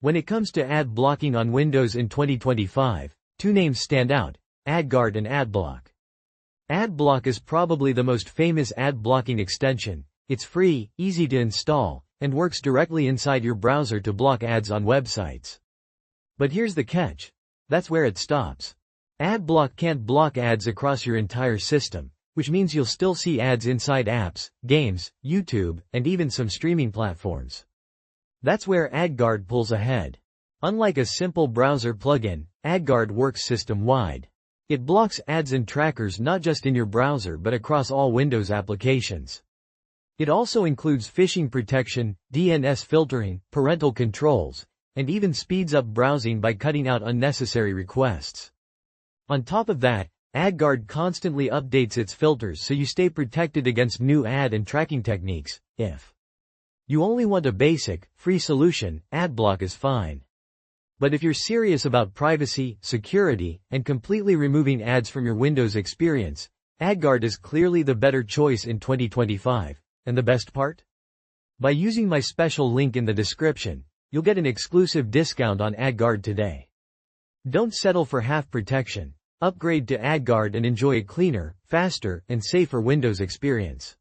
When it comes to ad blocking on Windows in 2025, two names stand out: AdGuard and AdBlock. AdBlock is probably the most famous ad blocking extension. It's free, easy to install, and works directly inside your browser to block ads on websites. But here's the catch. That's where it stops. AdBlock can't block ads across your entire system, which means you'll still see ads inside apps, games, YouTube, and even some streaming platforms. That's where AdGuard pulls ahead. Unlike a simple browser plugin, AdGuard works system-wide. It blocks ads and trackers not just in your browser but across all Windows applications. It also includes phishing protection, DNS filtering, parental controls, and even speeds up browsing by cutting out unnecessary requests. On top of that, AdGuard constantly updates its filters so you stay protected against new ad and tracking techniques. If you only want a basic, free solution, AdBlock is fine. But if you're serious about privacy, security, and completely removing ads from your Windows experience, AdGuard is clearly the better choice in 2025. And the best part? By using my special link in the description, you'll get an exclusive discount on AdGuard today. Don't settle for half protection. Upgrade to AdGuard and enjoy a cleaner, faster, and safer Windows experience.